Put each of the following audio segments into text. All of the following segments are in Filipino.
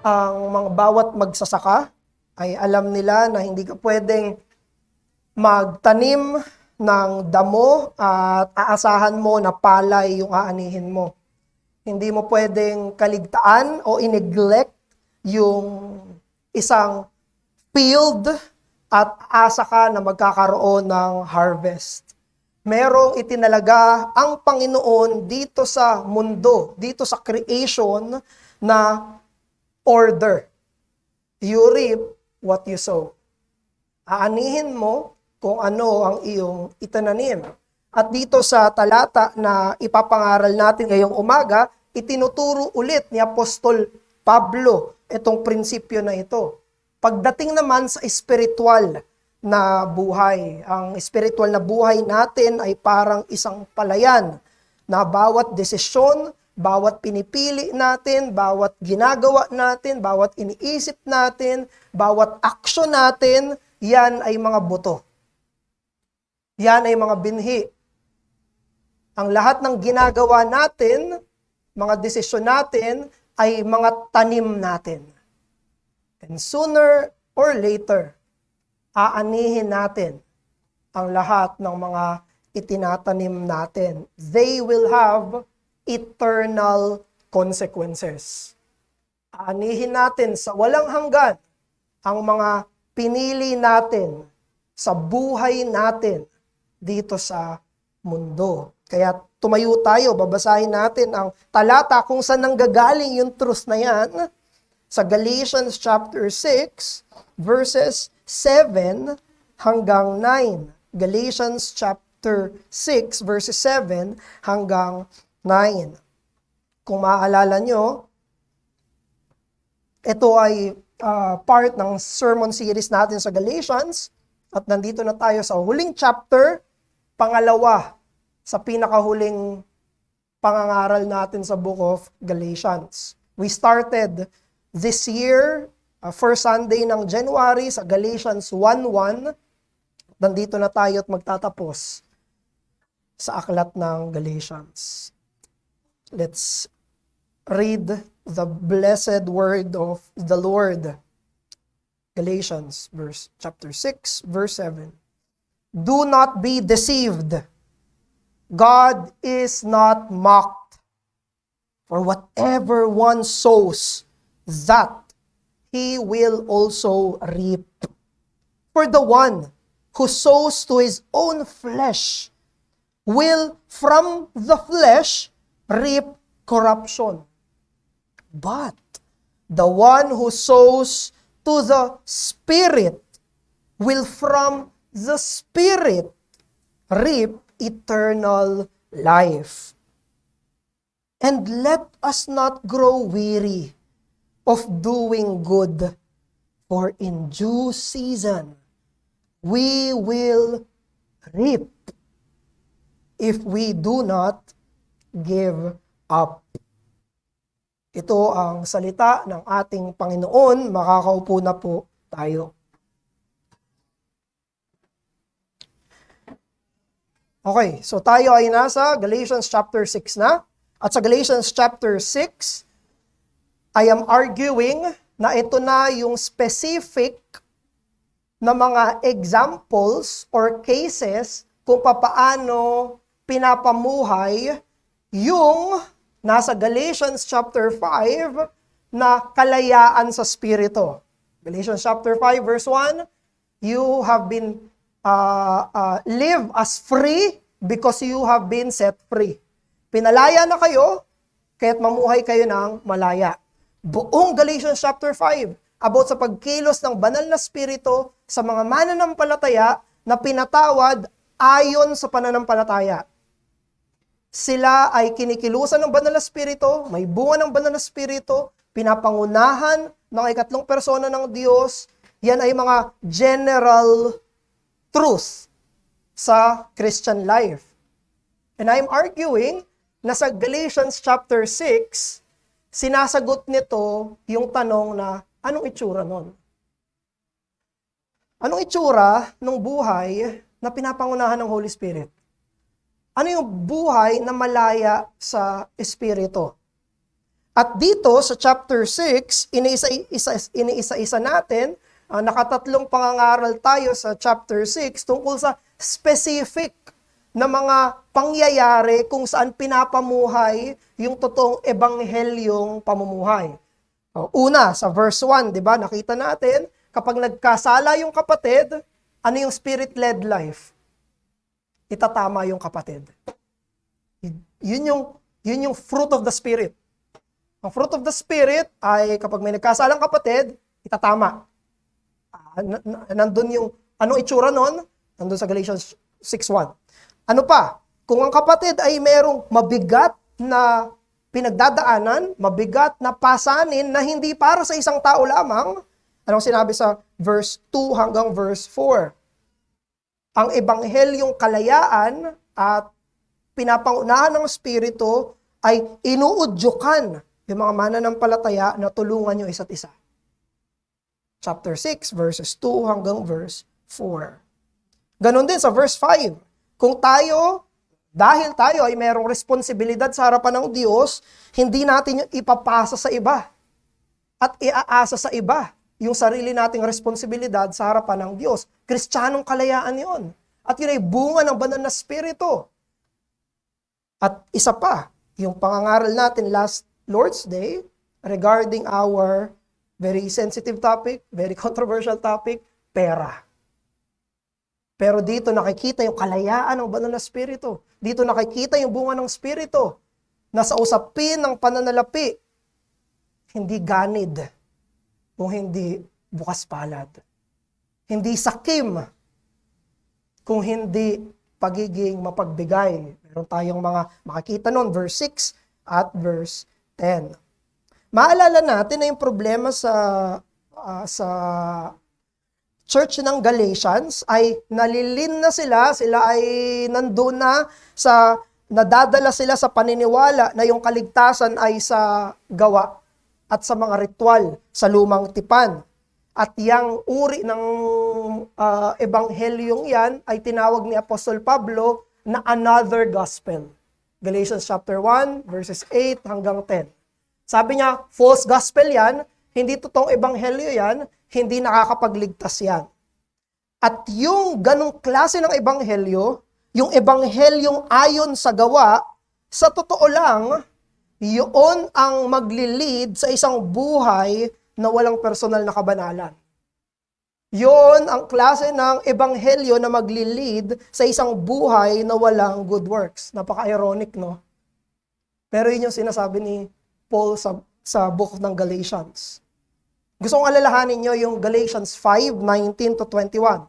ang mga bawat magsasaka ay alam nila na hindi ka pwedeng magtanim ng damo at aasahan mo na palay yung aanihin mo. Hindi mo pwedeng kaligtaan o ineglect yung isang field at aasa ka na magkakaroon ng harvest. Merong itinalaga ang Panginoon dito sa mundo, dito sa creation na order. You reap what you sow. Aanihin mo kung ano ang iyong itananim. At dito sa talata na ipapangaral natin ngayong umaga, itinuturo ulit ni Apostol Pablo itong prinsipyo na ito. Pagdating naman sa espiritual na buhay, ang espiritual na buhay natin ay parang isang palayan na bawat desisyon, bawat pinipili natin, bawat ginagawa natin, bawat iniisip natin, bawat aksyon natin, yan ay mga buto. Yan ay mga binhi. Ang lahat ng ginagawa natin, mga desisyon natin, ay mga tanim natin. And sooner or later, aanihin natin ang lahat ng mga itinatanim natin. They will have eternal consequences. Aanihin natin sa walang hanggan ang mga pinili natin sa buhay natin dito sa mundo. Kaya tumayo tayo, babasahin natin ang talata kung saan nanggagaling yung truth na yan. Sa Galatians chapter 6, verses 7 hanggang 9. Galatians chapter 6, verses 7 hanggang 9. Kung maaalala nyo, ito ay part ng sermon series natin sa Galatians. At nandito na tayo sa huling chapter, pangalawa sa pinakahuling pangangaral natin sa book of Galatians. We started this year, first Sunday ng January sa Galatians 1:1. Nandito na tayo at magtatapos sa aklat ng Galatians. Let's read the blessed word of the Lord. Galatians chapter 6, verse 7. Do not be deceived. God is not mocked. For whatever one sows, that he will also reap. For the one who sows to his own flesh will from the flesh reap corruption. But the one who sows to the Spirit will from the Spirit reap eternal life. And let us not grow weary of doing good, for in due season we will reap if we do not give up. Ito ang salita ng ating Panginoon. Makakaupo na po tayo. Okay, so tayo ay nasa Galatians chapter 6 na. At sa Galatians chapter 6, I am arguing na ito na yung specific na mga examples or cases kung papaano pinapamuhay yung nasa Galatians chapter 5 na kalayaan sa spirito. Galatians chapter 5 verse 1, you have been live as free because you have been set free. Pinalaya na kayo, kaya't mamuhay kayo ng malaya. Buong Galatians chapter 5, about sa pagkilos ng banal na spirito sa mga mananampalataya na pinatawad ayon sa pananampalataya. Sila ay kinikilusan ng banal na spirito, may bunga ng banal na spirito, pinapangunahan ng ikatlong persona ng Diyos. Yan ay mga general truth sa Christian life. And I'm arguing na sa Galatians chapter 6, sinasagot nito yung tanong na, anong itsura nun? Anong itsura ng buhay na pinapangunahan ng Holy Spirit? Ano yung buhay na malaya sa Espiritu? At dito sa chapter 6, iniisa-isa natin, nakatatlong pangangaral tayo sa chapter 6 tungkol sa specific na mga pangyayari kung saan pinapamuhay yung totoong ebanghelyong pamumuhay. Una, sa verse 1, di ba, nakita natin, kapag nagkasala yung kapatid, ano yung spirit-led life? Itatama yung kapatid. Yun yung fruit of the Spirit. Ang fruit of the Spirit ay kapag may nagkasalang kapatid, itatama. Nandun yung, anong itsura nun? Nandun sa Galatians 6:1. Ano pa? Kung ang kapatid ay merong mabigat na pinagdadaanan, mabigat na pasanin na hindi para sa isang tao lamang, anong sinabi sa verse 2 hanggang verse 4? Ang ebanghelyong kalayaan at pinapangunahan ng Espiritu ay inuudyukan yung mga mananampalataya na tulungan yung isa't isa. Chapter 6, verses 2 hanggang verse 4. Ganon din sa verse 5. Kung dahil tayo ay merong responsibilidad sa harapan ng Diyos, hindi natin yung ipapasa sa iba at iaasa sa iba yung sarili nating responsibilidad sa harapan ng Diyos. Kristiyanong kalayaan yon. At yun ay bunga ng banal na Espiritu. At isa pa, yung pangangaral natin last Lord's Day regarding our very sensitive topic, very controversial topic, pera. Pero dito nakikita yung kalayaan ng banal na Espiritu. Dito nakikita yung bunga ng Espiritu na sa usapin ng pananalapi, hindi ganid kung hindi bukas palad. Hindi sakim kung hindi pagiging mapagbigay. Meron tayong mga makikita nun, verse 6 at verse 10. Maalala natin na yung problema sa church ng Galatians ay nalilin na sila ay nandun na nadadala sila sa paniniwala na yung kaligtasan ay sa gawa at sa mga ritual sa lumang tipan. At yang uri ng ebanghelyong yan ay tinawag ni Apostol Pablo na another gospel. Galatians chapter 1 verses 8 hanggang 10. Sabi niya, false gospel yan, hindi totoong ebanghelyo yan, hindi nakakapagligtas yan. At yung ganong klase ng ebanghelyo, yung ebanghelyong ayon sa gawa, sa totoo lang, yun ang maglilid sa isang buhay na walang personal na kabanalan. Yun ang klase ng ebanghelyo na maglilid sa isang buhay na walang good works. Napaka-ironic, no? Pero yun yung sinasabi ni Paul sa book ng Galatians. Gusto kong alalahanin nyo yung Galatians 5:19 to 21.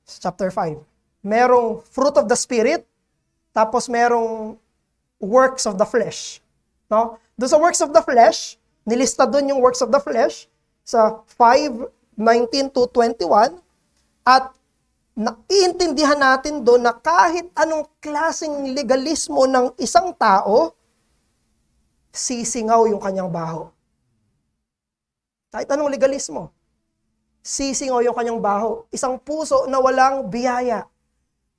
Chapter 5. Merong fruit of the Spirit, tapos merong works of the flesh. No? Doon sa works of the flesh, nilista doon yung works of the flesh sa 5:19 to 21, at naiintindihan natin doon na kahit anong klaseng legalismo ng isang tao, sisingaw yung kanyang baho. Kahit anong legalismo, sisingaw yung kanyang baho. Isang puso na walang biyaya.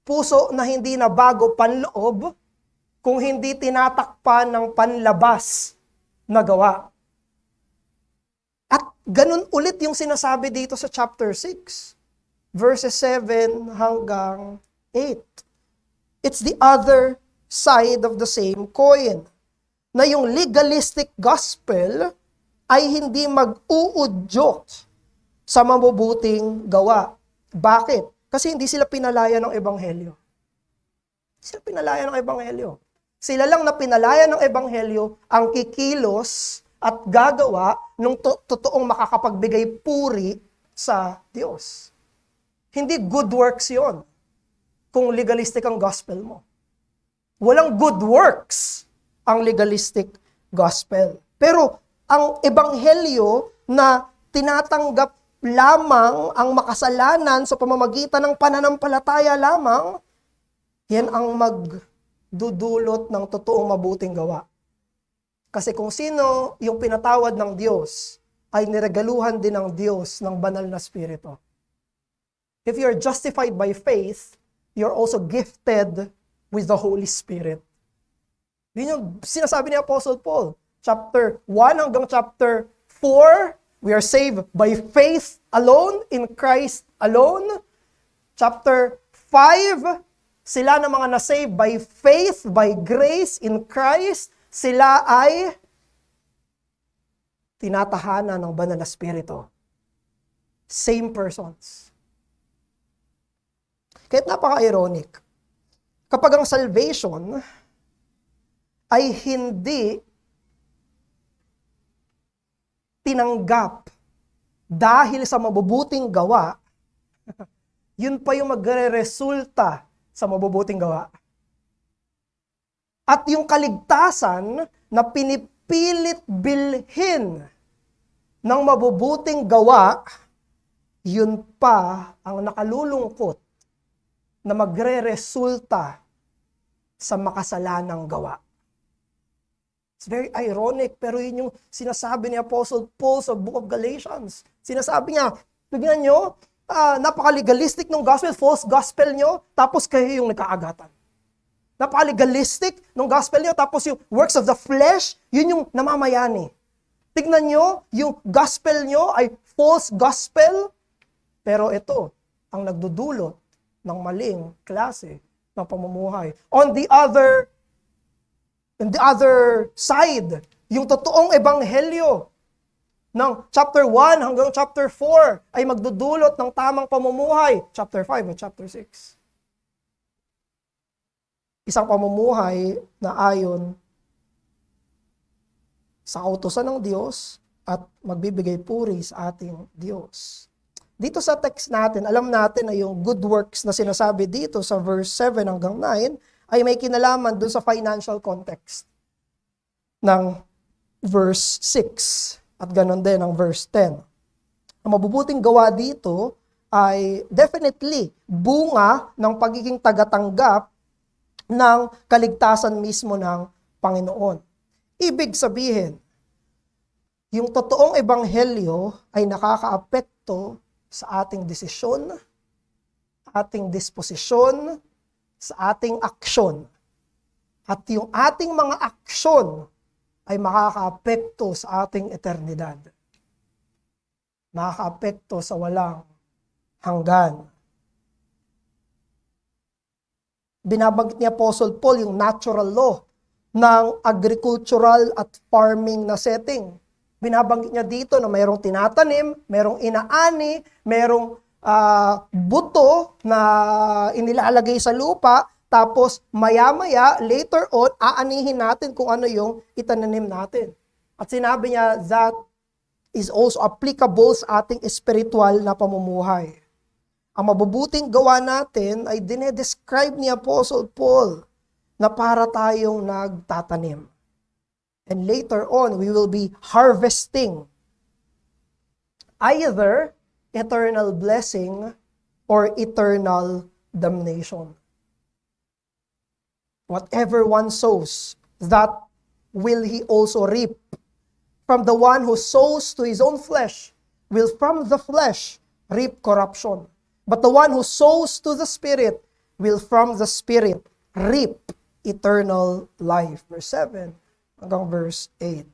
Puso na hindi na bago panloob, kung hindi tinatakpan ng panlabas na gawa. At ganun ulit yung sinasabi dito sa chapter 6, verses 7 hanggang 8. It's the other side of the same coin. Na yung legalistic gospel ay hindi mag-uudyok sa mabubuting gawa. Bakit? Kasi hindi sila pinalaya ng ebanghelyo. Sila pinalaya ng ebanghelyo. Sila lang na pinalaya ng ebanghelyo ang kikilos at gagawa ng totoong makakapagbigay puri sa Diyos. Hindi good works yon kung legalistic ang gospel mo. Walang good works ang legalistic gospel. Pero ang ebanghelyo na tinatanggap lamang ang makasalanan sa pamamagitan ng pananampalataya lamang, yan ang magdudulot ng totoong mabuting gawa. Kasi kung sino yung pinatawad ng Diyos, ay niregaluhan din ng Diyos ng banal na Espiritu. If you're justified by faith, you're also gifted with the Holy Spirit. Yun yung sinasabi ni Apostle Paul. chapter 1 hanggang chapter 4, we are saved by faith alone, in Christ alone. Chapter 5, sila na mga na-save by faith, by grace in Christ, sila ay tinatahanan ng banal na Espiritu. Same persons. Kahit napaka-ironic, kapag ang salvation ay hindi tinanggap dahil sa mabubuting gawa, yun pa yung magre-resulta sa mabubuting gawa. At yung kaligtasan na pinipilit bilhin ng mabubuting gawa, yun pa ang nakalulungkot na magre-resulta sa makasalanang gawa. It's very ironic, pero yun yung sinasabi ni Apostle Paul sa Book of Galatians. Sinasabi niya, tignan nyo, napaka-legalistic ng gospel, false gospel nyo, tapos kayo yung nagkaagatan. Napaka-legalistic ng gospel nyo, tapos yung works of the flesh, yun yung namamayani. Tignan nyo, yung gospel nyo ay false gospel, pero ito, ang nagdudulot ng maling klase ng pamumuhay. On the other side, yung totoong ebanghelyo ng chapter 1 hanggang chapter 4 ay magdudulot ng tamang pamumuhay. Chapter 5 at chapter 6. Isang pamumuhay na ayon sa kautusan ng Diyos at magbibigay puri sa ating Diyos. Dito sa text natin, alam natin na yung good works na sinasabi dito sa verse 7 hanggang 9 ay may kinalaman dun sa financial context ng verse 6 at ganon din ang verse 10. Ang mabubuting gawa dito ay definitely bunga ng pagiging tagatanggap ng kaligtasan mismo ng Panginoon. Ibig sabihin, yung totoong ebanghelyo ay nakakaapekto sa ating desisyon, ating disposisyon, sa ating aksyon. At yung ating mga aksyon ay makakaapekto sa ating eternidad. Makakaapekto sa walang hanggan. Binabanggit ni Apostle Paul yung natural law ng agricultural at farming na setting. Binabanggit niya dito na mayroong tinatanim, mayroong inaani, mayroong buto na inilalagay sa lupa, tapos maya-maya, later on, aanihin natin kung ano yung itananim natin. At sinabi niya, that is also applicable sa ating spiritual na pamumuhay. Ang mabubuting gawa natin ay dinedescribe ni Apostle Paul na para tayong nagtatanim. And later on, we will be harvesting either eternal blessing or eternal damnation. Whatever one sows, that will he also reap. From the one who sows to his own flesh, will from the flesh reap corruption. But the one who sows to the Spirit, will from the Spirit reap eternal life. Verse 7 hanggang verse 8.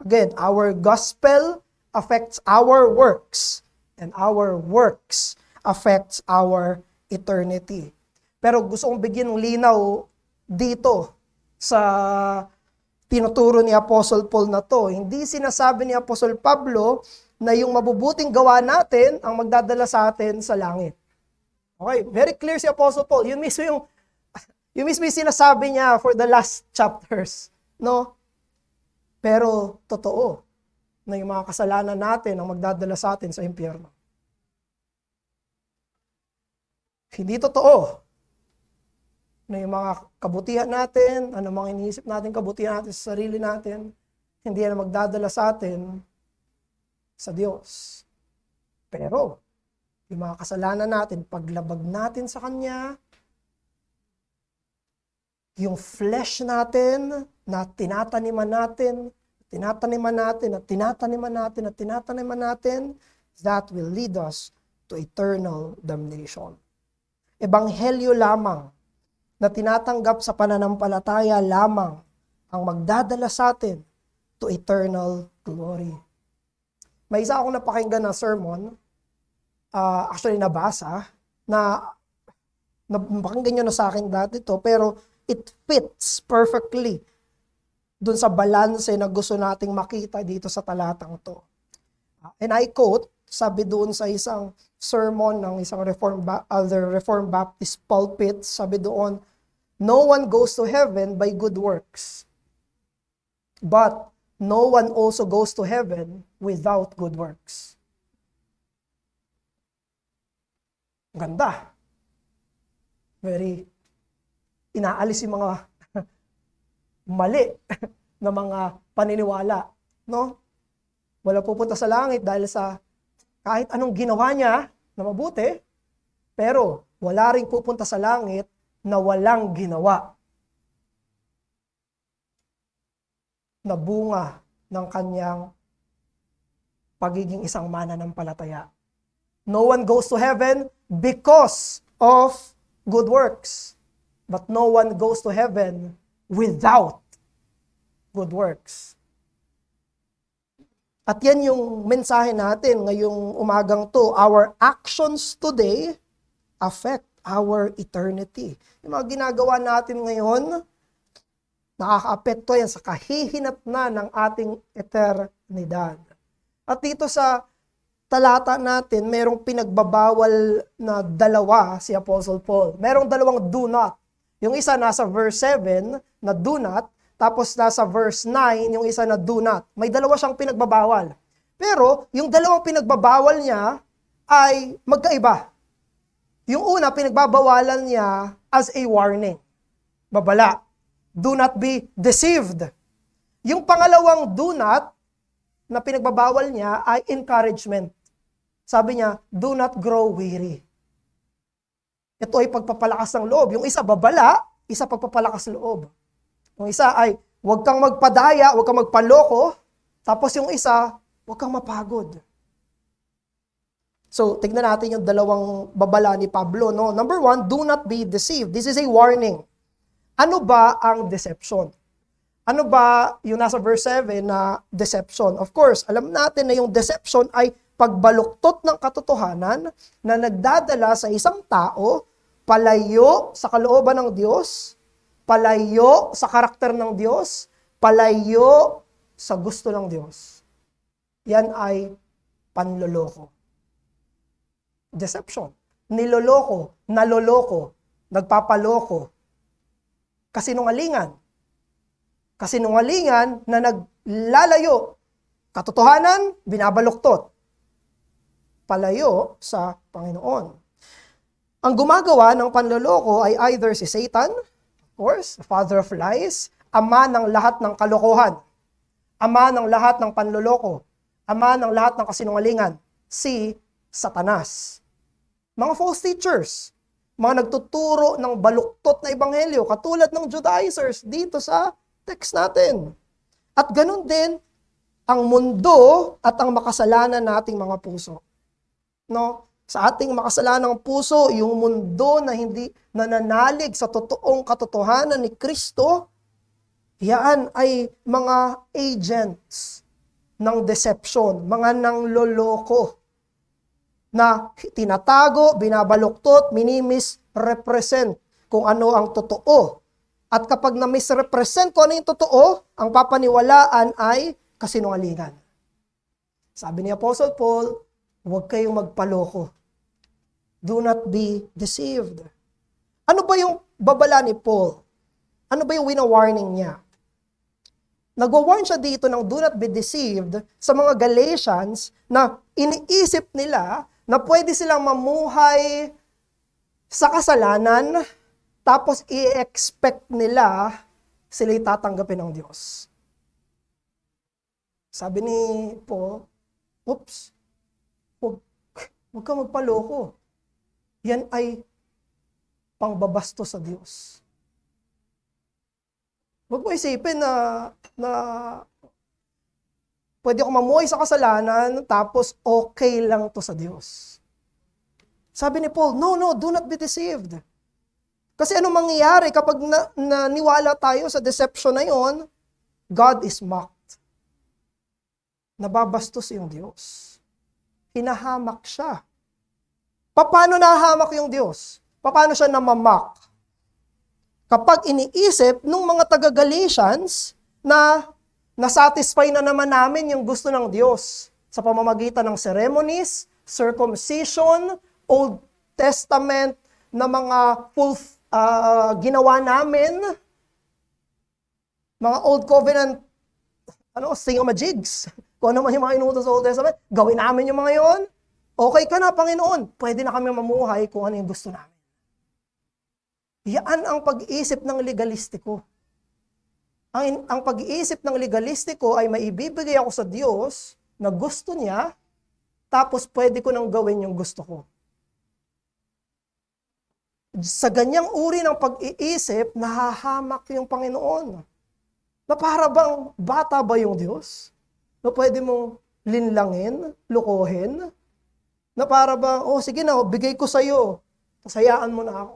Again, our gospel affects our works, and our works affects our eternity. Pero gusto kong bigyan ng linaw dito sa tinuturo ni Apostle Paul na to. Hindi sinasabi ni Apostle Pablo na yung mabubuting gawa natin ang magdadala sa atin sa langit. Okay, very clear si Apostle Paul. Yun mismo yung sinasabi niya for the last chapters. No? Pero totoo na yung mga kasalanan natin ang magdadala sa atin sa impyerno. Hindi totoo na yung mga kabutihan natin, ano mga iniisip natin, kabutihan natin sa sarili natin, hindi yan magdadala sa atin sa Diyos. Pero, yung mga kasalanan natin, paglabag natin sa Kanya, yung flesh natin na tinataniman natin, that will lead us to eternal damnation. Ebanghelyo lamang na tinatanggap sa pananampalataya lamang ang magdadala sa atin to eternal glory. May isa akong napakinggan na sermon, actually nabasa, na napakinggan nyo na sa akin dati to, pero it fits perfectly dun sa balanse na gusto nating makita dito sa talatang to. And I quote, sabi doon sa isang sermon ng isang Reformed Baptist pulpit, sabi doon, "No one goes to heaven by good works, but no one also goes to heaven without good works." Ganda. Very inaalis yung mga mali na mga paniniwala, no? Wala pupunta sa langit dahil sa kahit anong ginawa niya na mabuti, pero wala ring pupunta sa langit na walang ginawa na bunga ng kanyang pagiging isang mananampalataya. No one goes to heaven because of good works, but no one goes to heaven without good works. At yan yung mensahe natin ngayong umagang to. Our actions today affect our eternity. Yung mga ginagawa natin ngayon, nakaka-apekto yan sa kahihinatnan ng ating eternidad. At dito sa talata natin, merong pinagbabawal na dalawa si Apostle Paul. Merong dalawang do not. Yung isa nasa verse 7 na do not, tapos nasa verse 9, yung isa na do not. May dalawa siyang pinagbabawal. Pero, yung dalawang pinagbabawal niya ay magkaiba. Yung una, pinagbabawalan niya as a warning. Babala. Do not be deceived. Yung pangalawang do not na pinagbabawal niya ay encouragement. Sabi niya, do not grow weary. Ito ay pagpapalakas ng loob. Yung isa babala, isa pagpapalakas ng loob. Yung isa ay, huwag kang magpadaya, huwag kang magpaloko. Tapos yung isa, huwag kang mapagod. So, tignan natin yung dalawang babala ni Pablo. No? Number 1, do not be deceived. This is a warning. Ano ba ang deception? Ano ba yung nasa verse 7 na deception? Of course, alam natin na yung deception ay pagbaluktot ng katotohanan na nagdadala sa isang tao palayo sa kalooban ng Diyos, palayo sa karakter ng Diyos, palayo sa gusto ng Diyos. Yan ay panloloko. Deception. Niloloko, naloloko, nagpapaloko. Kasinungalingan. Kasinungalingan na naglalayo. Katotohanan, binabaluktot. Palayo sa Panginoon. Ang gumagawa ng panloloko ay either si Satan, of course, the father of lies, ama ng lahat ng kalokohan, ama ng lahat ng panloloko, ama ng lahat ng kasinungalingan, si Satanas. Mga false teachers, mga nagtuturo ng baluktot na ebanghelyo, katulad ng Judaizers dito sa text natin. At ganun din ang mundo at ang makasalanan nating mga puso. No? Sa ating makasalanang puso, yung mundo na hindi nananalig sa totoong katotohanan ni Kristo, yan ay mga agents ng deception, mga nangloloko na tinatago, binabaluktot, minimisrepresent kung ano ang totoo. At kapag na-misrepresent kung ano yung totoo, ang papaniwalaan ay kasinungalingan. Sabi ni Apostle Paul, huwag kayong magpaloko. Do not be deceived. Ano ba yung babala ni Paul? Ano ba yung wina-warning niya? Nagwa-warn siya dito ng do not be deceived sa mga Galatians na iniisip nila na pwede silang mamuhay sa kasalanan tapos i-expect nila sila'y tatanggapin ng Diyos. Sabi ni Paul, huwag ka magpaloko. Yan ay pangbabasto sa Diyos. Huwag mo isipin na pwede ako mamuhay sa kasalanan tapos okay lang to sa Diyos. Sabi ni Paul, no, do not be deceived. Kasi ano mangyayari kapag naniwala tayo sa deception na yon? God is mocked. nababastos yung Diyos. Hinahamak siya. Paano nahahamak yung Diyos? Paano siya namamak? Kapag iniisip nung mga taga-Galatians na nasatisfy na naman namin yung gusto ng Diyos sa pamamagitan ng ceremonies, circumcision, Old Testament na mga ginawa namin, mga Old Covenant, thingamajigs, kung ano man yung mga inutos sa Old Testament, gawin namin yung mga yon. Okay ka na, Panginoon. Pwede na kami mamuhay kung ano yung gusto namin. Yan ang pag-iisip ng legalistiko. Ang pag-iisip ng legalistiko ay maibibigay ako sa Diyos na gusto niya, tapos pwede ko nang gawin yung gusto ko. Sa ganyang uri ng pag-iisip, nahahamak yung Panginoon. Na para bang bata ba yung Diyos? Na pwede mong linlangin, lukohin? Na para bang, sige na, bigay ko sa'yo. Pasayaan mo na ako.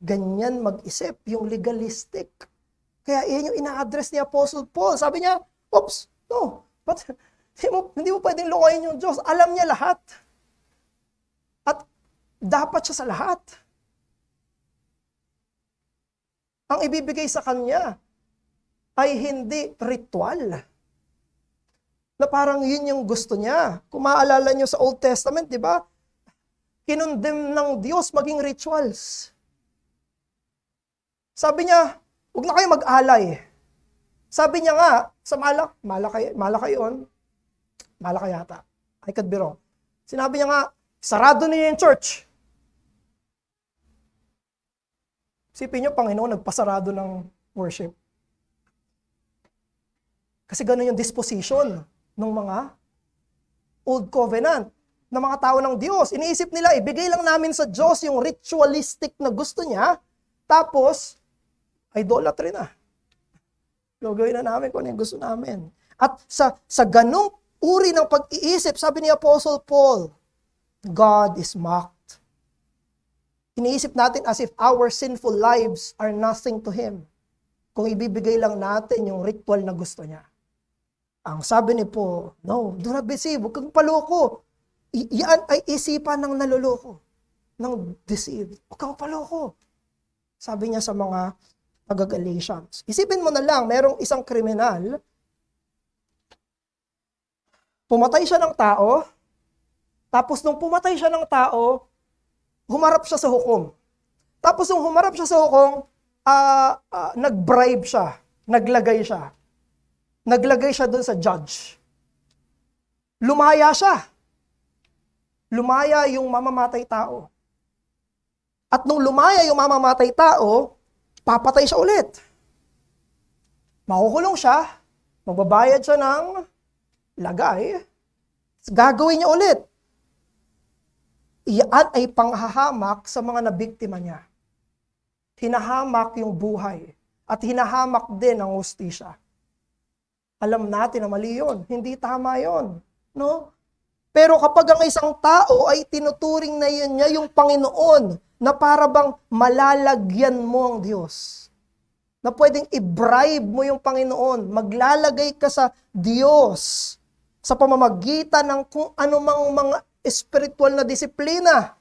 Ganyan mag-isip, yung legalistic. Kaya yan yung ina-address ni Apostle Paul. Sabi niya, no, but hindi mo pwedeng lukohin yung Diyos. Alam niya lahat. At dapat siya sa lahat. Ang ibibigay sa kanya ay hindi ritual. Na parang yun yung gusto niya. Kung maalala niyo sa Old Testament, di ba? Kinondem ng Diyos maging rituals. Sabi niya, huwag na kayo mag-alay. Sabi niya nga, sa Malakay yata. I could be wrong. Sinabi niya nga, sarado niyo yung church. Isipin niyo, Panginoon, nagpasarado ng worship. Kasi ganun yung disposition ng mga Old Covenant, ng mga tao ng Diyos. Iniisip nila, ibigay lang namin sa Diyos yung ritualistic na gusto niya, tapos, idolatry na. Gagawin na namin kung ano yung gusto namin. At sa ganung uri ng pag-iisip, sabi ni Apostle Paul, God is mocked. Iniisip natin as if our sinful lives are nothing to Him. Kung ibibigay lang natin yung ritual na gusto niya. Ang sabi ni Paul, no, do not deceive, huwag kang paloko. Yan ay isipan ng naloloko, ng deceive. Huwag kang paloko. Sabi niya sa mga taga-Galatians. Isipin mo na lang, merong isang kriminal, pumatay siya ng tao, tapos nung pumatay siya ng tao, humarap siya sa hukom. Tapos nung humarap siya sa hukom, nag-bribe siya, naglagay siya. Naglagay siya doon sa judge. Lumaya siya. Lumaya yung mamamatay tao. At nung lumaya yung mamamatay tao, papatay siya ulit. Makukulong siya, magbabayad siya ng lagay, gagawin niya ulit. Iyan ay panghahamak sa mga nabiktima niya. Hinahamak yung buhay at hinahamak din ang hustisya. Alam natin na mali yun. Hindi tama yun. No? Pero kapag ang isang tao ay tinuturing na yun niya yung Panginoon na para bang malalagyan mo ang Diyos. Na pwedeng i-bribe mo yung Panginoon. Maglalagay ka sa Diyos sa pamamagitan ng kung anumang mga spiritual na disiplina.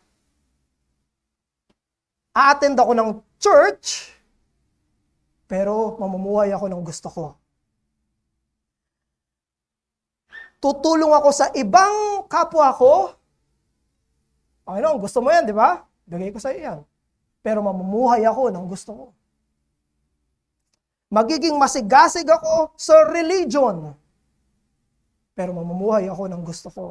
A-attend ako ng church, pero mamumuhay ako ng gusto ko. Tutulong ako sa ibang kapwa ko. Panginoon, gusto mo yan, di ba? Bigay ko sa iyo yan. Pero mamumuhay ako ng gusto ko. Magiging masigasig ako sa religion. Pero mamumuhay ako ng gusto ko.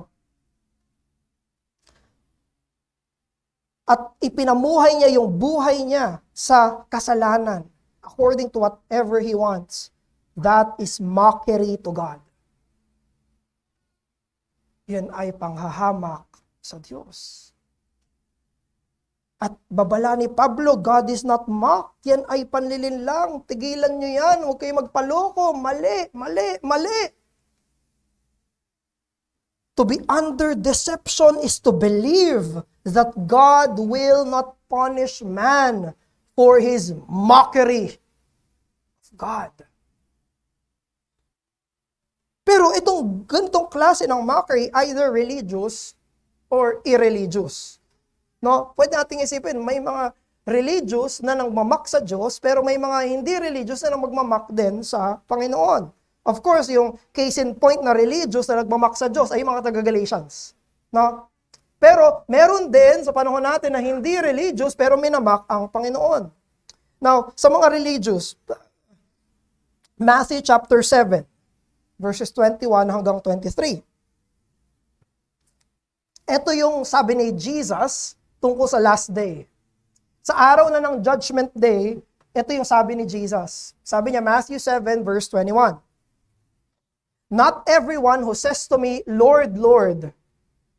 At ipinamuhay niya yung buhay niya sa kasalanan according to whatever he wants. That is mockery to God. Yan ay panghahamak sa Diyos. At babala ni Pablo, God is not mocked. Yan ay panlilin lang. Tigilan nyo yan. Huwag kayo magpaloko. Mali, mali, mali. To be under deception is to believe that God will not punish man for his mockery of God. Pero itong ganitong klase ng mockery, either religious or irreligious. No? Pwede nating isipin, may mga religious na nagmamak sa Diyos, pero may mga hindi religious na magmamak din sa Panginoon. Of course, yung case in point na religious na nagmamak sa Diyos ay mga taga-Galatians. No? Pero meron din sa panahon natin na hindi religious pero minamak ang Panginoon. Now, sa mga religious, Matthew chapter 7, verses 21 hanggang 23. Ito yung sabi ni Jesus tungkol sa last day. Sa araw na ng judgment day, ito yung sabi ni Jesus. Sabi niya, Matthew 7, verse 21. Not everyone who says to me, Lord, Lord,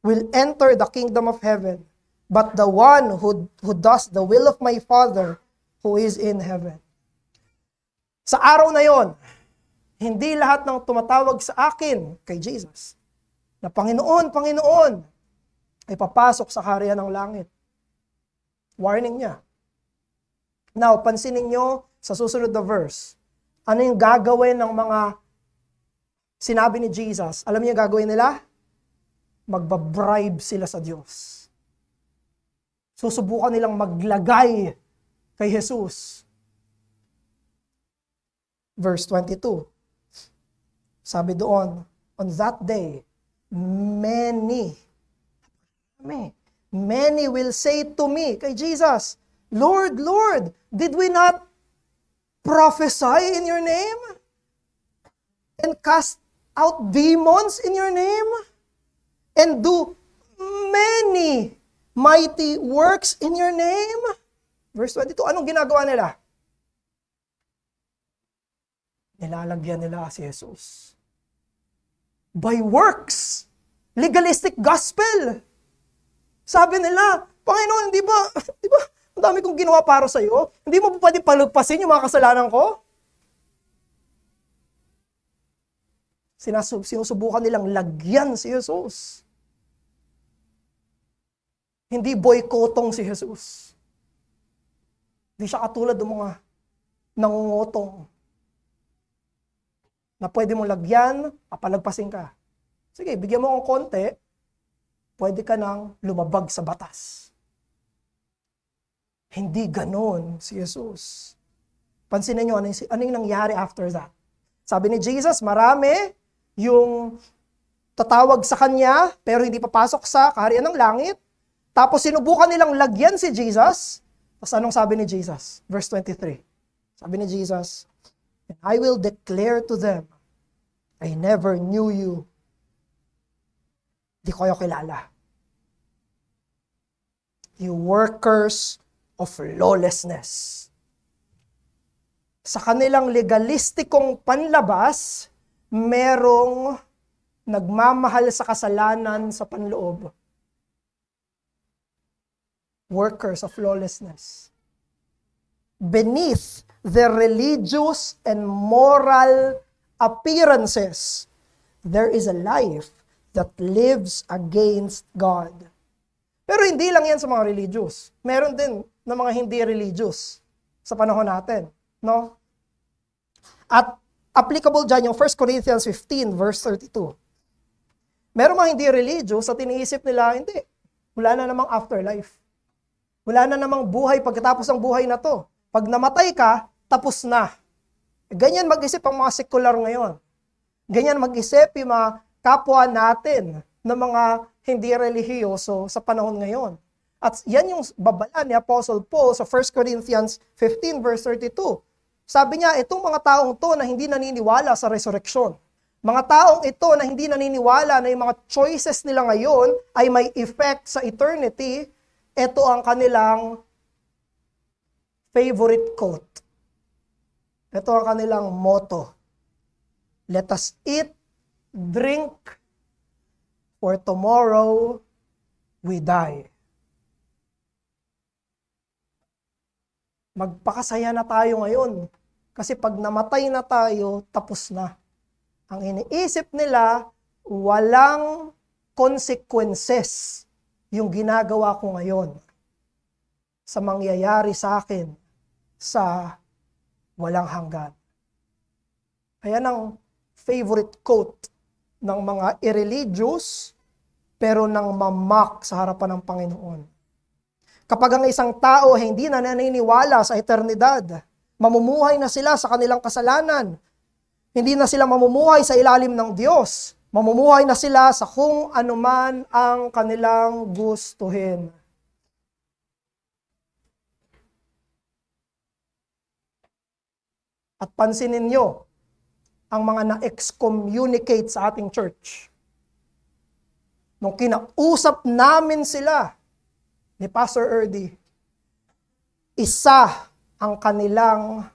will enter the kingdom of heaven, but the one who does the will of my Father who is in heaven. Sa araw na yon, hindi lahat ng tumatawag sa akin kay Jesus na Panginoon, Panginoon, ay papasok sa kaharian ng langit. Warning niya. Now, pansinin nyo sa susunod na verse. Ano yung gagawin ng mga sinabi ni Jesus? Alam niyo yung gagawin nila? Magbabribe sila sa Diyos. Susubukan nilang maglagay kay Jesus. Verse 22. Sabi doon, on that day, many will say to me, kay Jesus, Lord, Lord, did we not prophesy in your name? And cast out demons in your name? And do many mighty works in your name? Verse 22, anong ginagawa nila? Nilalagyan nila si Jesus. By works. Legalistic gospel. Sabi nila, Panginoon, di ba, ang dami kong ginawa para sa iyo? Hindi mo ba pwede palagpasin yung mga kasalanan ko? Sinusubukan nilang lagyan si Jesus. Hindi boykotong si Jesus. Hindi siya katulad ng mga nangungutong na pwede mong lagyan, papalagpasin ka. Sige, bigyan mo akong konti, pwede ka nang lumabag sa batas. Hindi ganon si Jesus. Pansinin nyo, ano yung nangyari after that? Sabi ni Jesus, marami yung tatawag sa kanya, pero hindi papasok sa kaharian ng langit. Tapos sinubukan nilang lagyan si Jesus. Tapos anong sabi ni Jesus? Verse 23. Sabi ni Jesus, and I will declare to them, I never knew you. Di ko kayo kilala. You workers of lawlessness. Sa kanilang legalistikong panlabas, merong nagmamahal sa kasalanan sa panloob. Workers of lawlessness. Beneath their religious and moral appearances, there is a life that lives against God. Pero hindi lang yan sa mga religious. Meron din ng mga hindi religious sa panahon natin. No? At applicable dyan yung 1 Corinthians 15 verse 32. Meron mga hindi religious at iniisip nila, hindi, wala na namang afterlife. Wala na namang buhay pagkatapos ng buhay na to. Pag namatay ka, tapos na. Ganyan mag-isip ang mga sekular ngayon. Ganyan mag-isip yung mga kapwa natin na mga hindi relihiyoso sa panahon ngayon. At yan yung babala ni Apostle Paul sa 1 Corinthians 15 verse 32. Sabi niya, itong mga taong to na hindi naniniwala sa resurrection, mga taong ito na hindi naniniwala na yung mga choices nila ngayon ay may effect sa eternity, ito ang kanilang favorite quote. Ito ang kanilang motto. Let us eat, drink, for tomorrow we die. Magpakasaya na tayo ngayon. Kasi pag namatay na tayo, tapos na. Ang iniisip nila, walang consequences yung ginagawa ko ngayon sa mangyayari sa akin sa walang hanggan. Ayan ang favorite quote ng mga irreligious, pero nang mamak sa harapan ng Panginoon. Kapag ang isang tao hindi na naniniwala sa eternidad, mamumuhay na sila sa kanilang kasalanan, hindi na sila mamumuhay sa ilalim ng Diyos, mamumuhay na sila sa kung anuman ang kanilang gustuhin. At pansinin nyo, ang mga na-excommunicate sa ating church. Nung kinausap namin sila ni Pastor Erdy, isa ang kanilang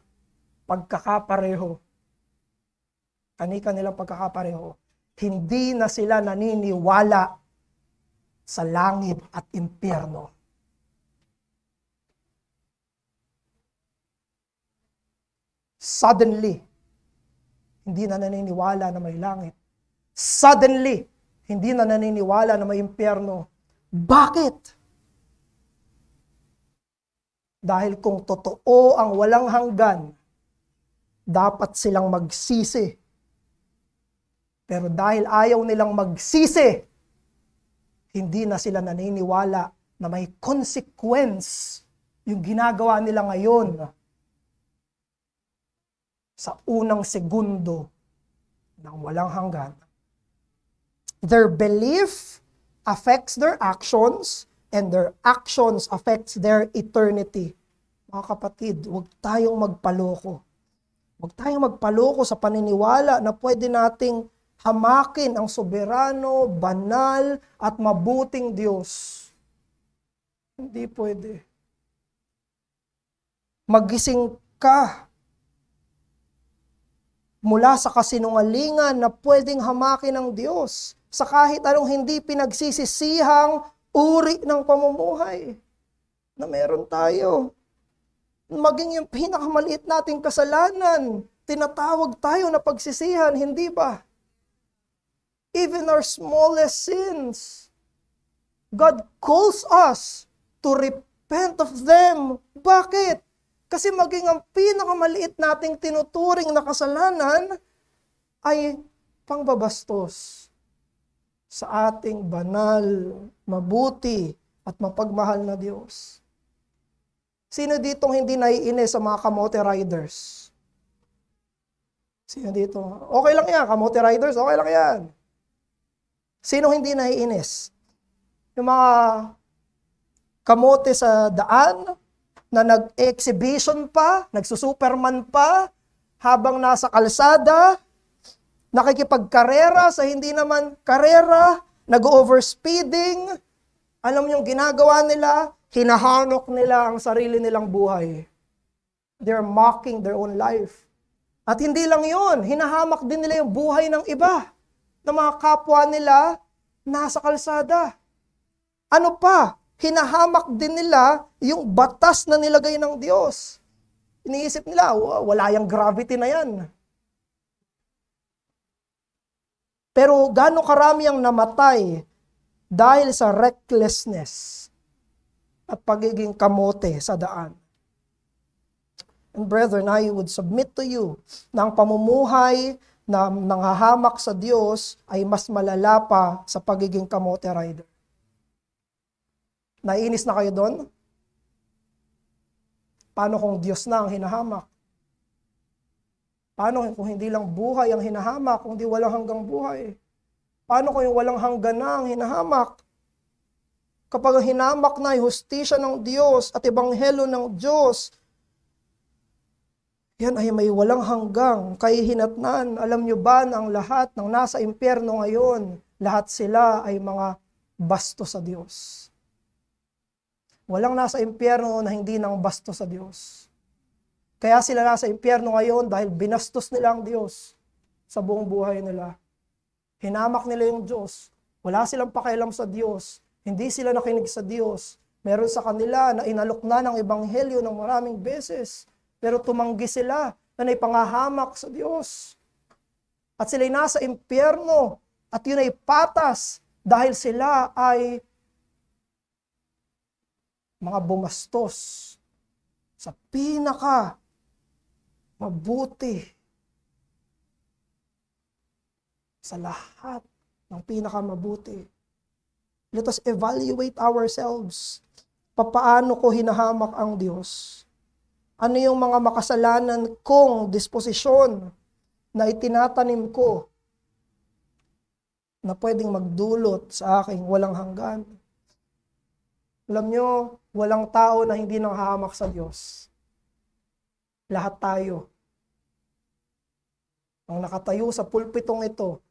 pagkakapareho. Kanilang pagkakapareho. Hindi na sila naniniwala sa langit at impyerno. Suddenly, hindi na naniniwala na may langit. Suddenly, hindi na naniniwala na may impyerno. Bakit? Dahil kung totoo ang walang hanggan, dapat silang magsisi. Pero dahil ayaw nilang magsisi, hindi na sila naniniwala na may consequence yung ginagawa nila ngayon sa unang segundo ng walang hanggan. Their belief affects their actions, and their actions affects their eternity. Mga kapatid, huwag tayong magpaloko. Huwag tayong magpaloko sa paniniwala na pwede nating hamakin ang soberano, banal, at mabuting Diyos. Hindi pwede. Magising ka mula sa kasinungalingan na pwedeng hamakin ng Diyos sa kahit anong hindi pinagsisisihang uri ng pamumuhay na meron tayo. Maging yung pinakamaliit nating kasalanan, tinatawag tayo na pagsisihan, hindi ba? Even our smallest sins, God calls us to repent of them. Bakit? Kasi maging ang pinakamaliit nating tinuturing na kasalanan ay pangbabastos sa ating banal, mabuti, at mapagmahal na Diyos. Sino ditong hindi naiinis sa mga kamote riders? Sino dito? Okay lang yan, kamote riders, okay lang yan. Sino hindi naiinis? Yung mga kamote sa daan, na nag-exhibition pa, nagsusuperman pa, habang nasa kalsada, nakikipagkarera sa hindi naman karera, nag-overspeeding. Alam niyo yung ginagawa nila? Hinahanok nila ang sarili nilang buhay. They're mocking their own life. At hindi lang yun, hinahamak din nila yung buhay ng iba, ng mga kapwa nila nasa kalsada. Ano pa? Hinahamak din nila yung batas na nilagay ng Diyos. Iniisip nila, wala yung gravity na yan. Pero gaano karami ang namatay dahil sa recklessness at pagiging kamote sa daan. And brethren, I would submit to you na ang pamumuhay na nanghahamak sa Diyos ay mas malala pa sa pagiging kamote rider. Naiinis na kayo doon? Paano kung Diyos na ang hinahamak? Paano kung hindi lang buhay ang hinahamak, kundi walang hanggang buhay? Paano kung yung walang hanggan na ang hinahamak? Kapag ang hinahamak na ay hustisya ng Diyos at ebanghelyo ng Diyos, yan ay may walang hanggang kahihinatnan. Alam nyo ba na ang lahat ng nasa impyerno ngayon, lahat sila ay mga basto sa Diyos. Walang nasa impyerno na hindi nang bastos sa Diyos. Kaya sila nasa impyerno ngayon dahil binastos nila ang Diyos sa buong buhay nila. Hinamak nila yung Diyos. Wala silang pakialam sa Diyos. Hindi sila nakinig sa Diyos. Meron sa kanila na inalok na ng ebanghelyo ng maraming beses. Pero tumanggi sila na naipangahamak sa Diyos. At sila'y nasa impyerno at yun ay patas dahil sila ay mga bumastos sa pinaka mabuti sa lahat ng pinakamabuti. Let us evaluate ourselves. Papaano ko hinahamak ang Diyos? Ano yung mga makasalanan kong disposisyon na itinatanim ko na pwedeng magdulot sa aking walang hanggan? Alam nyo, walang tao na hindi nanghahamak sa Diyos. Lahat tayo. Ang nakatayo sa pulpitong ito,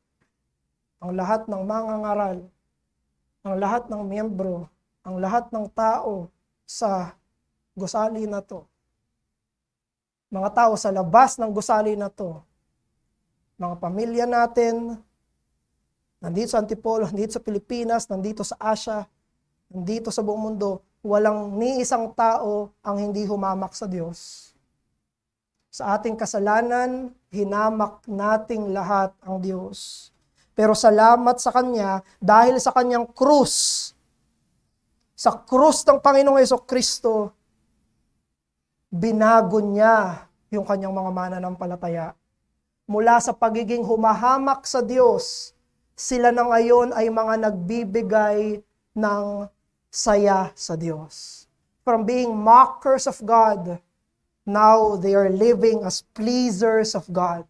ang lahat ng mangangaral, ang lahat ng miyembro, ang lahat ng tao sa gusali na to, mga tao sa labas ng gusali na to, mga pamilya natin, nandito sa Antipolo, nandito sa Pilipinas, nandito sa Asia, nandito sa buong mundo, walang ni isang tao ang hindi humamak sa Diyos. Sa ating kasalanan, hinamak nating lahat ang Diyos. Pero salamat sa Kanya dahil sa Kanyang krus. Sa krus ng Panginoong Hesukristo, binago Niya yung Kanyang mga mananampalataya. Mula sa pagiging humahamak sa Diyos, sila na ngayon ay mga nagbibigay ng saya sa Diyos. From being mockers of God, now they are living as pleasers of God.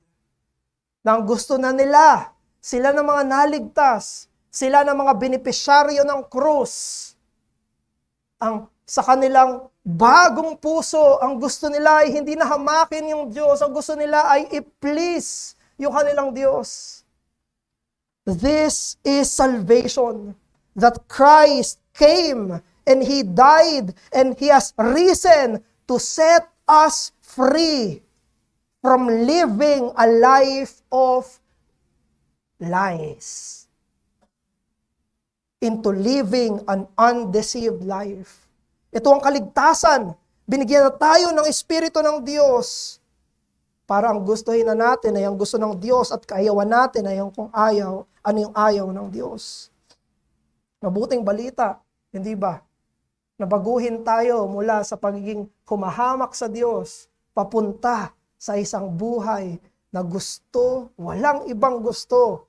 Nang gusto na nila, sila na mga naligtas, sila na mga benepisyaryo ng krus. Ang sa kanilang bagong puso, ang gusto nila ay hindi na hamakin yung Diyos. Ang gusto nila ay i-please yung kanilang Diyos. This is salvation. That Christ came and He died and He has risen to set us free from living a life of lies into living an undeceived life. Ito ang kaligtasan. Binigyan na tayo ng Espiritu ng Diyos para ang gustuhin na natin ay ang gusto ng Diyos at kaayawan natin ay ang kung ayaw, ano yung ayaw ng Diyos. Mabuting balita, hindi ba? Nabaguhin tayo mula sa pagiging humahamak sa Diyos papunta sa isang buhay na gusto, walang ibang gusto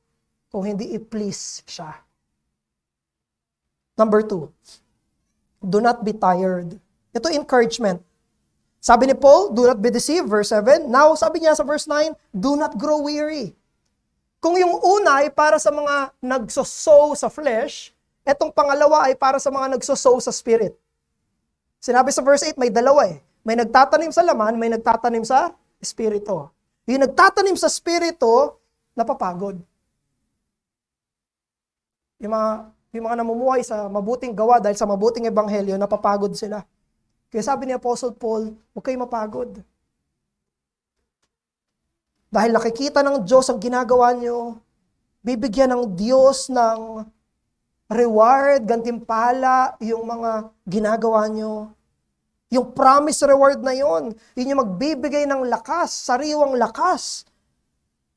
kung hindi i-please siya. Number 2, do not be tired. Ito encouragement. Sabi ni Paul, do not be deceived, verse 7. Now, sabi niya sa verse 9, do not grow weary. Kung yung una ay para sa mga nagsosow sa flesh, etong pangalawa ay para sa mga nagsosow sa spirit. Sinabi sa verse 8, may dalawa eh. May nagtatanim sa laman, may nagtatanim sa espiritu. Yung nagtatanim sa espiritu, napapagod. Yung mga namumuhay sa mabuting gawa dahil sa mabuting ebanghelyo, napapagod sila. Kaya sabi ni Apostle Paul, huwag kayo mapagod. Dahil nakikita ng Diyos ang ginagawa nyo, bibigyan ng Diyos ng reward, gantimpala, yung mga ginagawa nyo. Yung promise reward na yon, yun yung magbibigay ng lakas, sariwang lakas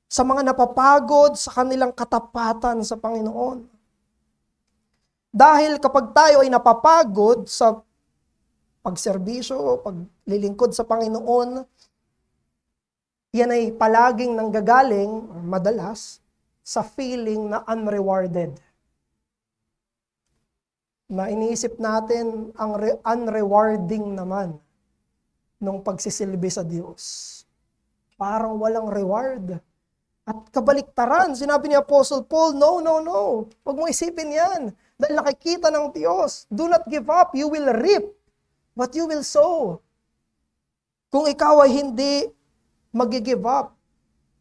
sa mga napapagod sa kanilang katapatan sa Panginoon. Dahil kapag tayo ay napapagod sa pagserbisyo, paglilingkod sa Panginoon, yan ay palaging nanggagaling, madalas, sa feeling na unrewarded. Na iniisip natin ang unrewarding naman nung pagsisilbi sa Diyos. Parang walang reward. At kabaliktaran, sinabi ni Apostle Paul, no. Huwag mong isipin yan. Dahil nakikita ng Diyos, do not give up, you will reap what you will sow. Kung ikaw ay hindi mag-give up,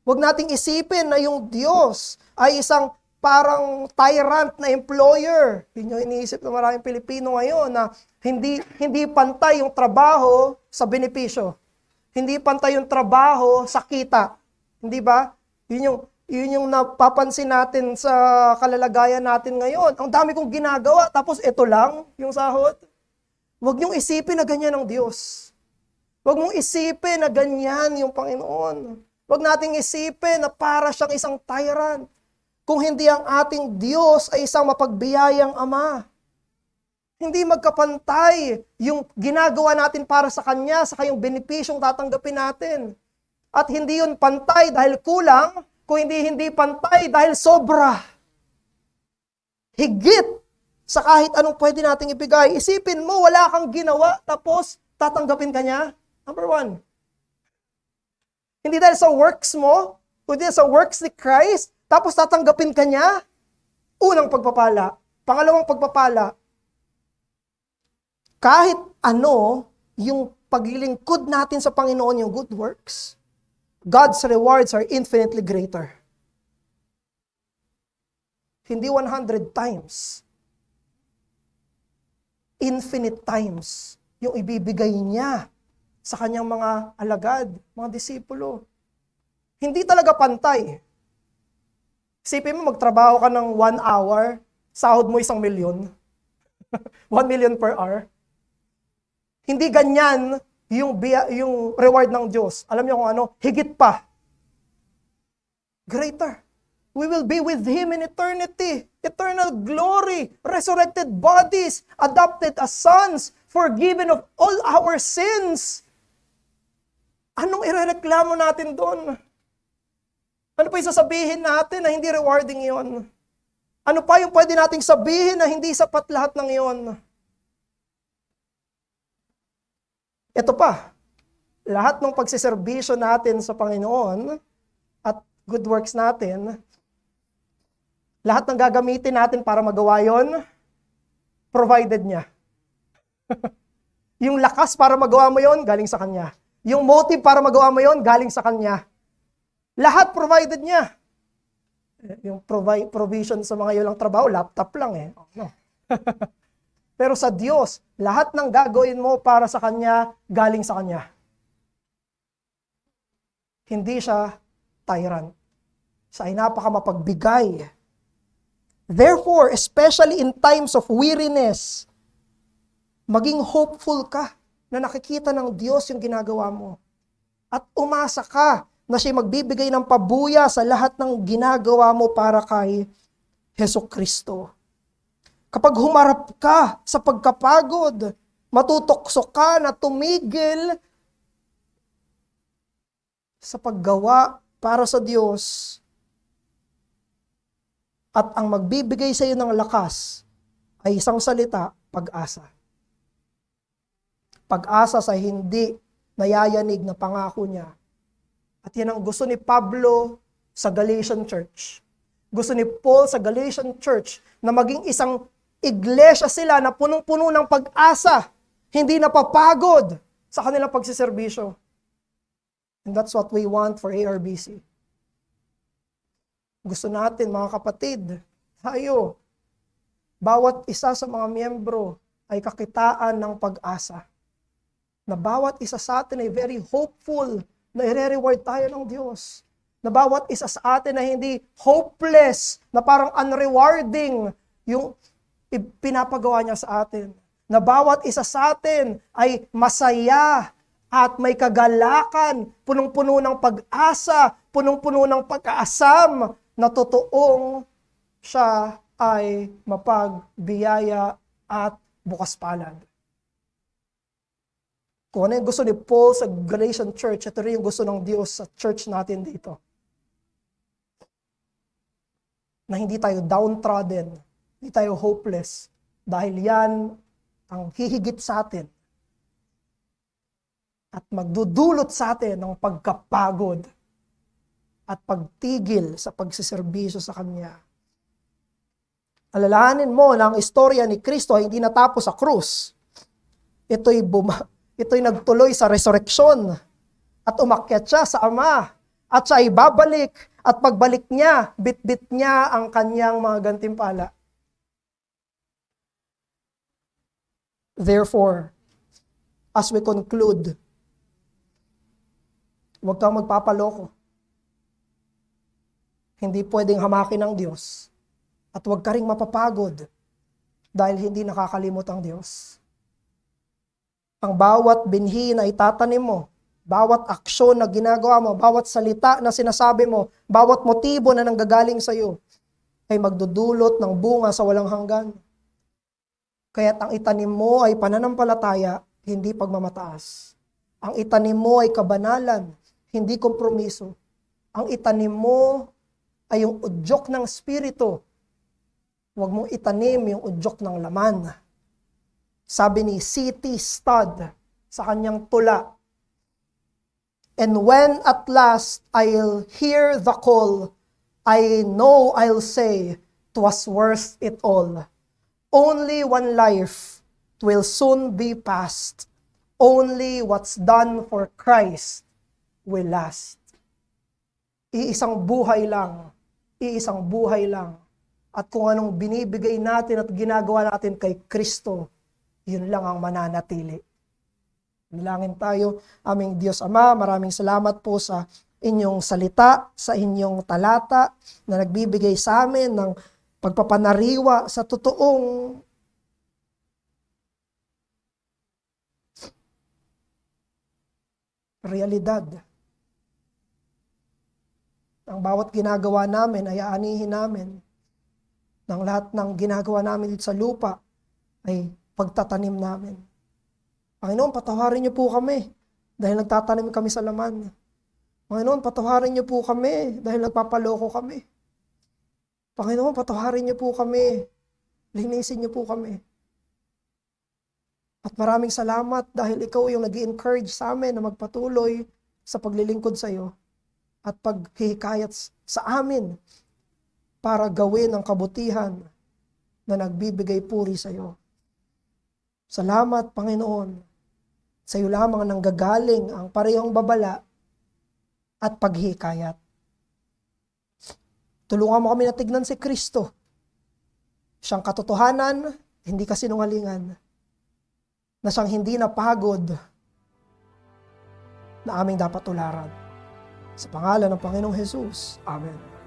huwag nating isipin na yung Diyos ay isang parang tyrant na employer. Yun yung iniisip ng maraming Pilipino ngayon na hindi pantay yung trabaho sa benepisyo. Hindi pantay yung trabaho sa kita. Hindi ba? Yun yung napapansin natin sa kalalagayan natin ngayon. Ang dami kong ginagawa, tapos ito lang yung sahod. Huwag niyong isipin na ganyan ang Diyos. Huwag mong isipin na ganyan yung Panginoon. Huwag nating isipin na para siyang isang tyrant. Kung hindi ang ating Diyos ay isang mapagbiyayang Ama. Hindi magkapantay yung ginagawa natin para sa Kanya, sa kayong benepisyong tatanggapin natin. At hindi yun pantay dahil kulang, kung hindi pantay dahil sobra. Higit sa kahit anong pwede nating ibigay. Isipin mo, wala kang ginawa, tapos tatanggapin ka niya. Number one. Hindi dahil sa works mo, kundi sa works ni Christ, tapos tatanggapin ka niya. Unang pagpapala. Pangalawang pagpapala, kahit ano yung paglilingkod natin sa Panginoon, yung good works, God's rewards are infinitely greater. Hindi 100 times. Infinite times yung ibibigay niya sa kanyang mga alagad, mga disipulo. Hindi talaga pantay. Isipin mo, magtrabaho ka ng 1 hour, sahod mo 1,000,000. 1,000,000 per hour. Hindi ganyan yung reward ng Diyos. Alam niyo kung ano? Higit pa. Greater. We will be with Him in eternity. Eternal glory. Resurrected bodies. Adopted as sons. Forgiven of all our sins. Anong irereklamo natin doon? Ano pa yung sasabihin natin na hindi rewarding yon? Ano pa yung pwede nating sabihin na hindi sapat lahat ng yon? Ito pa, lahat ng pagsiservisyo natin sa Panginoon at good works natin, lahat ng gagamitin natin para magawa yon, provided niya. Yung lakas para magawa mo yon, galing sa Kanya. Yung motive para magawa mo yon, galing sa Kanya. Lahat provided niya. Yung provision sa mga ilang trabaho, laptop lang eh. No. Pero sa Diyos, lahat ng gagawin mo para sa Kanya, galing sa Kanya. Hindi siya tyrant. Siya ay napakamapagbigay. Therefore, especially in times of weariness, maging hopeful ka na nakikita ng Diyos yung ginagawa mo. At umasa ka na siya magbibigay ng pabuya sa lahat ng ginagawa mo para kay Hesukristo. Kapag humarap ka sa pagkapagod, matutokso ka na tumigil sa paggawa para sa Diyos. At ang magbibigay sa iyo ng lakas ay isang salita, pag-asa. Pag-asa sa hindi nayayanig na pangako niya. At yan ang gusto ni Pablo sa Galatian Church. Gusto ni Paul sa Galatian Church na maging isang iglesia sila na punong-puno ng pag-asa, hindi napapagod sa kanilang pagsiservisyo. And that's what we want for ARBC. Gusto natin, mga kapatid, tayo, bawat isa sa mga miyembro ay kakitaan ng pag-asa. Na bawat isa sa atin ay very hopeful na i-reward tayo ng Diyos. Na bawat isa sa atin na hindi hopeless, na parang unrewarding yung pinapagawa niya sa atin. Na bawat isa sa atin ay masaya at may kagalakan, punong-puno ng pag-asa, punong-puno ng pagkaasam, na totoong siya ay mapagbiyaya at bukas palad. Kung ano yung gusto ni Paul sa Galatian Church, ito rin yung gusto ng Diyos sa church natin dito. Na hindi tayo downtrodden, hindi tayo hopeless, dahil yan ang hihigit sa atin at magdudulot sa atin ng pagkapagod at pagtigil sa pagsiservisyo sa Kanya. Alalahanin mo na ang istorya ni Kristo ay hindi natapos sa krus. Ito'y nagtuloy sa resurreksyon at umakyat siya sa Ama at siya ay babalik at pagbalik niya, bit-bit niya ang kanyang mga gantimpala. Therefore, as we conclude, huwag kang magpapaloko. Hindi pwedeng hamakin ng Diyos. At huwag ka ring mapapagod dahil hindi nakakalimot ang Diyos. Ang bawat binhi na itatanim mo, bawat aksyon na ginagawa mo, bawat salita na sinasabi mo, bawat motibo na nanggagaling sa iyo, ay magdudulot ng bunga sa walang hanggan. Kaya't ang itanim mo ay pananampalataya, hindi pagmamataas. Ang itanim mo ay kabanalan, hindi kompromiso. Ang itanim mo ay yung udyok ng Espiritu. Huwag mong itanim yung udyok ng laman. Sabi ni C.T. Studd sa kanyang tula, "And when at last I'll hear the call, I know I'll say 'twas worth it all. Only one life will soon be past. Only what's done for Christ will last." Iisang buhay lang. Iisang buhay lang. At kung anong binibigay natin at ginagawa natin kay Kristo, yun lang ang mananatili. Nilangin tayo, aming Diyos Ama, maraming salamat po sa inyong salita, sa inyong talata na nagbibigay sa amin ng pagpapanariwa sa totoong realidad. Ang bawat ginagawa namin ay aanihin namin. Ng lahat ng ginagawa namin dito sa lupa ay pagtatanim namin. Panginoon, patawarin niyo po kami dahil nagtatanim kami sa laman. Panginoon, patawarin niyo po kami dahil nagpapaloko kami. Panginoon, patawarin niyo po kami. Linisin niyo po kami. At maraming salamat dahil ikaw yung nag-i-encourage sa amin na magpatuloy sa paglilingkod sa iyo at paghihikayat sa amin para gawin ang kabutihan na nagbibigay puri sa iyo. Salamat, Panginoon. Sa iyo lamang nanggagaling ang parehong babala at paghihikayat. Tulungan mo kami na tignan si Kristo. Siyang katotohanan, hindi kasinungalingan. Na siyang hindi napagod na aming dapat tularan. Sa pangalan ng Panginoong Jesus. Amen.